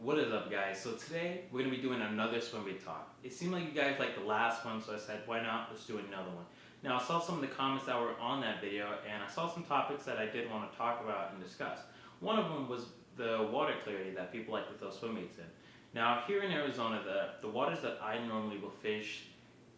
What is up, guys? So today we're gonna be doing another Swimbait talk. It seemed like you guys liked the last one, so I said, why not? Let's do another one. Now I saw some of the comments that were on that video, and I saw some topics that I did want to talk about and discuss. One of them was the water clarity that people like to throw swimbaits in. Now here in Arizona, the waters that I normally will fish,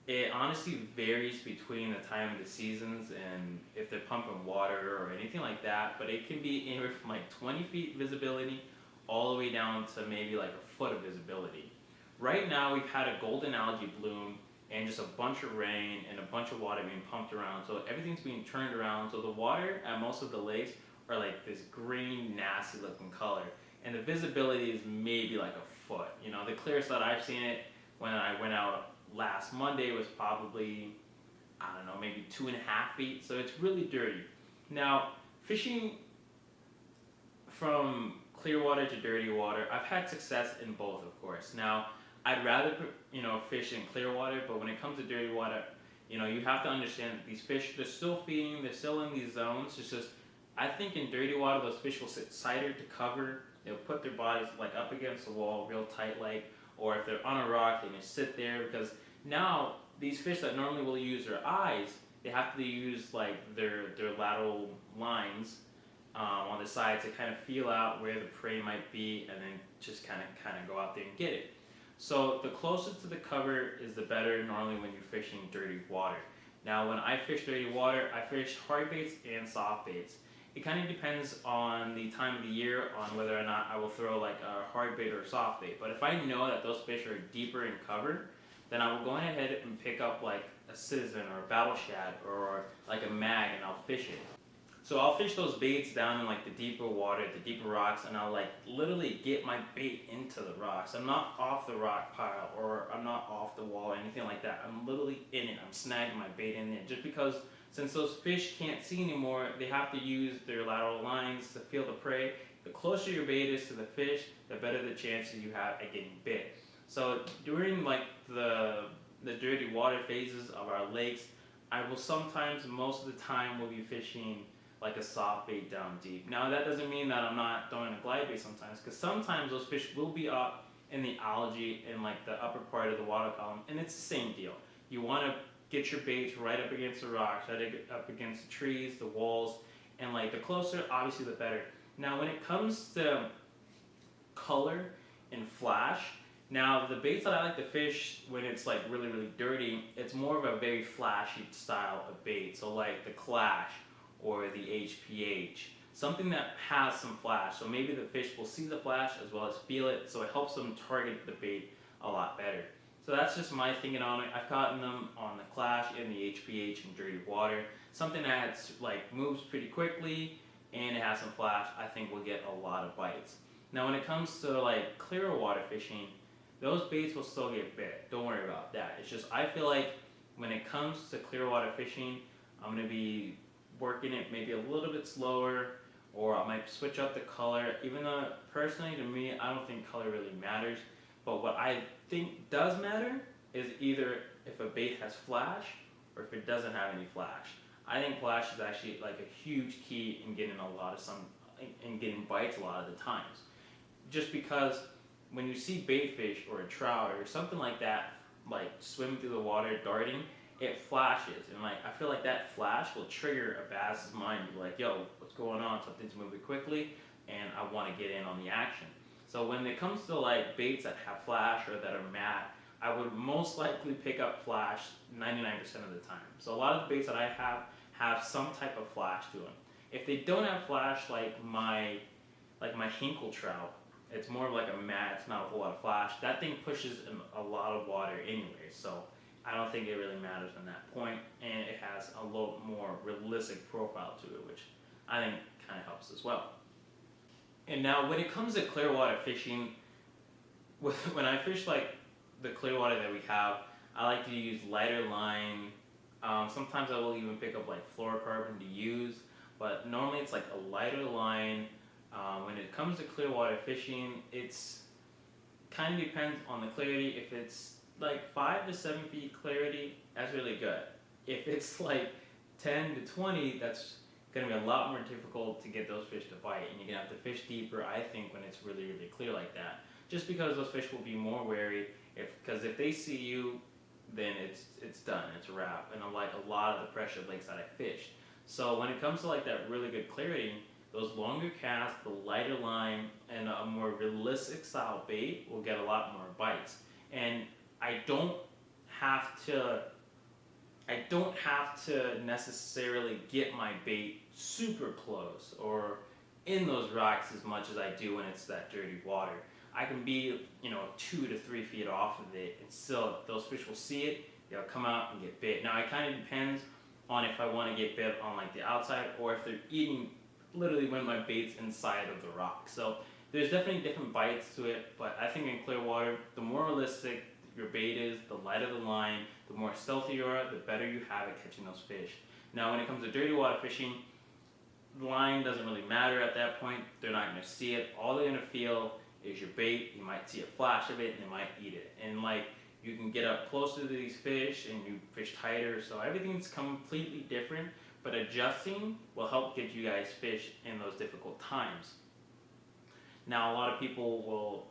it honestly varies between the time of the seasons and if they're pumping water or anything like that. But it can be anywhere from like 20 feet visibility all the way down to maybe like a foot of visibility. Right now we've had a golden algae bloom and just a bunch of rain and a bunch of water being pumped around, so everything's being turned around, so the water at most of the lakes are like this green nasty looking color, and the visibility is maybe like a foot. You know, the clearest that I've seen it when I went out last Monday was probably, I don't know, maybe 2.5 feet, so it's really dirty. Now fishing from clear water to dirty water, I've had success in both, of course. Now, I'd rather fish in clear water, but when it comes to dirty water, you have to understand that these fish, they're still feeding, they're still in these zones. It's just, I think in dirty water, those fish will sit cider to cover. They'll put their bodies like up against the wall, real tight like, or if they're on a rock, they just sit there, because now these fish that normally will use their eyes, they have to use like their lateral lines on the side to kind of feel out where the prey might be, and then just kind of go out there and get it. So the closer to the cover is the better normally when you're fishing dirty water. Now when I fish dirty water, I fish hard baits and soft baits. It kind of depends on the time of the year on whether or not I will throw like a hard bait or a soft bait. But if I know that those fish are deeper in cover, then I will go ahead and pick up like a citizen or a battle shad or like a mag, and I'll fish it. So I'll fish those baits down in like the deeper water, the deeper rocks, and I'll like literally get my bait into the rocks. I'm not off the rock pile or I'm not off the wall or anything like that. I'm literally in it. I'm snagging my bait in there, just because since those fish can't see anymore, they have to use their lateral lines to feel the prey. The closer your bait is to the fish, the better the chances you have at getting bit. So during like the dirty water phases of our lakes, I will sometimes, most of the time, will be fishing like a soft bait down deep. Now that doesn't mean that I'm not throwing a glide bait sometimes, because sometimes those fish will be up in the algae in like the upper part of the water column, and it's the same deal. You want to get your baits right up against the rocks, right up against the trees, the walls, and like the closer, obviously the better. Now when it comes to color and flash, now the baits that I like to fish when it's like really dirty, it's more of a very flashy style of bait. So like the Clash or the HPH, something that has some flash. So maybe the fish will see the flash as well as feel it, so it helps them target the bait a lot better. So that's just my thinking on it. I've gotten them on the Clash and the HPH in dirty water. Something that like moves pretty quickly and it has some flash, I think we'll get a lot of bites. Now when it comes to like clear water fishing, those baits will still get bit. Don't worry about that. It's just I feel like when it comes to clear water fishing, I'm going to be working it maybe a little bit slower, or I might switch up the color, even though personally to me I don't think color really matters. But what I think does matter is either if a bait has flash or if it doesn't have any flash. I think flash is actually like a huge key in getting in getting bites a lot of the times. Just because when you see bait fish or a trout or something like that like swim through the water darting, it flashes, and like I feel like that flash will trigger a bass's mind to be like, yo, what's going on? Something's moving quickly and I want to get in on the action. So when it comes to like baits that have flash or that are matte, I would most likely pick up flash 99% of the time. So a lot of the baits that I have some type of flash to them. If they don't have flash, like my Hinkle trout, it's more of like a matte, it's not a whole lot of flash. That thing pushes in a lot of water anyway, so I don't think it really matters on that point, and it has a little more realistic profile to it, which I think kind of helps as well. And now when it comes to clear water fishing, when I fish like the clear water that we have, I like to use lighter line. Sometimes I will even pick up like fluorocarbon to use, but normally it's like a lighter line. When it comes to clear water fishing, it's kind of depends on the clarity. If it's like 5 to 7 feet clarity, that's really good. If it's like 10 to 20, that's going to be a lot more difficult to get those fish to bite, and you're going to have to fish deeper, I think, when it's really clear like that. just because those fish will be more wary. Because if they see you, then it's done, it's a wrap. And unlike a lot of the pressure lakes that I fished. So when it comes to like that really good clarity, those longer casts, the lighter line, and a more realistic style bait will get a lot more bites. And I don't have to necessarily get my bait super close or in those rocks as much as I do when it's that dirty water. I can be, 2 to 3 feet off of it, and still those fish will see it, they'll come out and get bit. Now it kind of depends on if I want to get bit on like the outside or if they're eating literally when my bait's inside of the rock. So there's definitely different bites to it, but I think in clear water, the more realistic your bait is, the lighter the line, the more stealthy you are, the better you have at catching those fish. Now when it comes to dirty water fishing, the line doesn't really matter at that point. They're not going to see it. All they're going to feel is your bait. You might see a flash of it and they might eat it. And like, you can get up closer to these fish and you fish tighter, so everything's completely different, but adjusting will help get you guys fish in those difficult times. Now a lot of people will,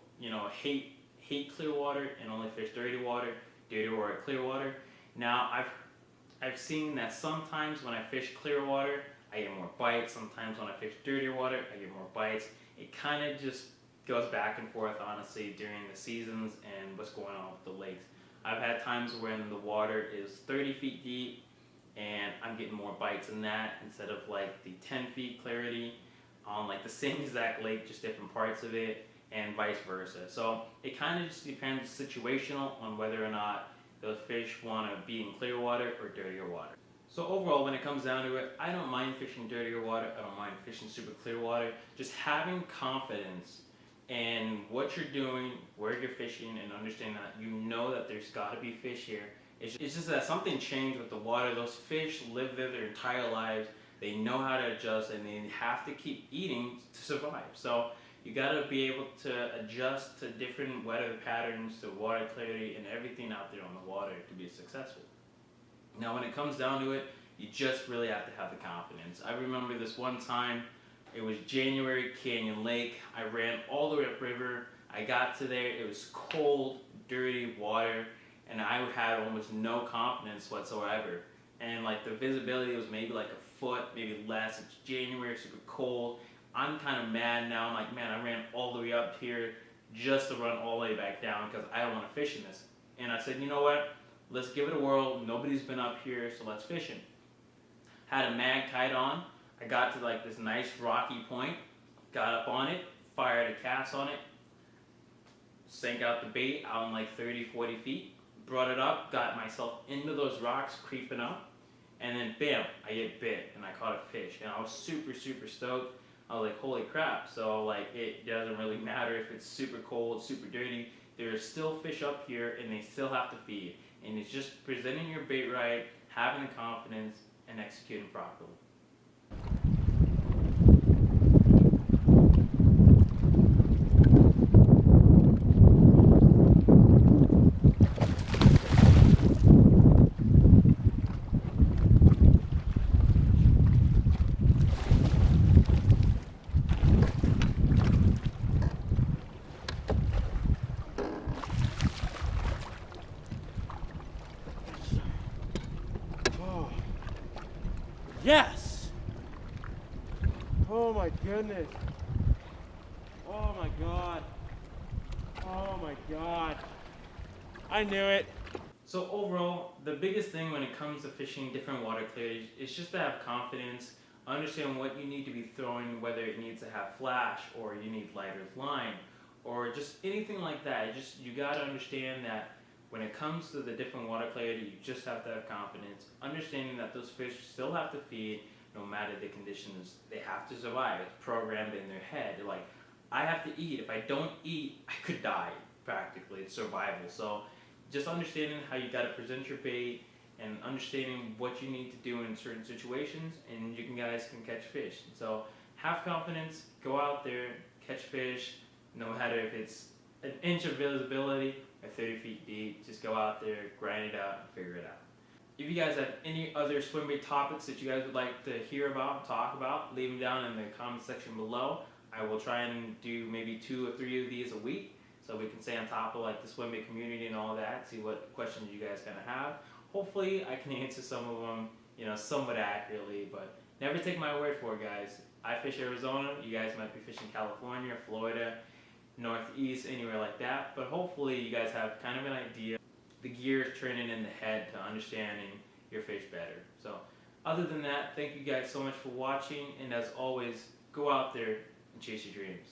hate clear water and only fish dirty water, clear water. Now I've seen that sometimes when I fish clear water, I get more bites. Sometimes when I fish dirty water, I get more bites. It kind of just goes back and forth, honestly, during the seasons and what's going on with the lakes. I've had times when the water is 30 feet deep and I'm getting more bites than that instead of like the 10 feet clarity on like the same exact lake, just different parts of it, and vice versa. So it kind of just depends situational on whether or not those fish want to be in clear water or dirtier water. So overall, when it comes down to it, I don't mind fishing dirtier water. I don't mind fishing super clear water. Just having confidence in what you're doing, where you're fishing, and understanding that you know that there's got to be fish here. It's just that something changed with the water. Those fish live there their entire lives. They know how to adjust, and they have to keep eating to survive. So you got to be able to adjust to different weather patterns, to water clarity, and everything out there on the water to be successful. Now when it comes down to it, you just really have to have the confidence. I remember this one time, it was January, Canyon Lake. I ran all the way upriver. I got to there, it was cold, dirty water, and I had almost no confidence whatsoever. And like the visibility was maybe like a foot, maybe less. It's January, super cold. I'm kind of mad now. I'm like, man, I ran all the way up here just to run all the way back down because I don't want to fish in this. And I said, you know what? Let's give it a whirl. Nobody's been up here, so let's fish it. Had a mag tied on. I got to like this nice rocky point, got up on it, fired a cast on it, sank out the bait out in like 30, 40 feet, brought it up, got myself into those rocks creeping up, and then bam, I get bit and I caught a fish. And I was super, super stoked. I was like, holy crap. So like, it doesn't really matter if it's super cold, super dirty. There's still fish up here and they still have to feed. And it's just presenting your bait right, having the confidence, and executing properly. Yes! Oh my goodness. Oh my god. Oh my god. I knew it. So overall, the biggest thing when it comes to fishing different water clarities is just to have confidence, understand what you need to be throwing, whether it needs to have flash or you need lighter line or just anything like that. You gotta understand that when it comes to the different water clarity, you just have to have confidence, understanding that those fish still have to feed no matter the conditions. They have to survive. It's programmed in their head. They're like, I have to eat. If I don't eat, I could die, practically. It's survival. So just understanding how you got to present your bait and understanding what you need to do in certain situations, and you guys can catch fish. So have confidence, go out there, catch fish, no matter if it's an inch of visibility or 30 feet deep. Just go out there, grind it out, and figure it out. If you guys have any other swim bait topics that you guys would like to hear about, talk about, leave them down in the comment section below. I will try and do maybe 2 or 3 of these a week. so we can stay on top of like the swimming community and all that, see what questions you guys kind of have. Hopefully I can answer some of them, somewhat accurately, but never take my word for it, guys. I fish Arizona, you guys might be fishing California, Florida, Northeast, anywhere like that, but hopefully you guys have kind of an idea, the gears turning in the head to understanding your fish better. So other than that, thank you guys so much for watching, and as always, go out there and chase your dreams.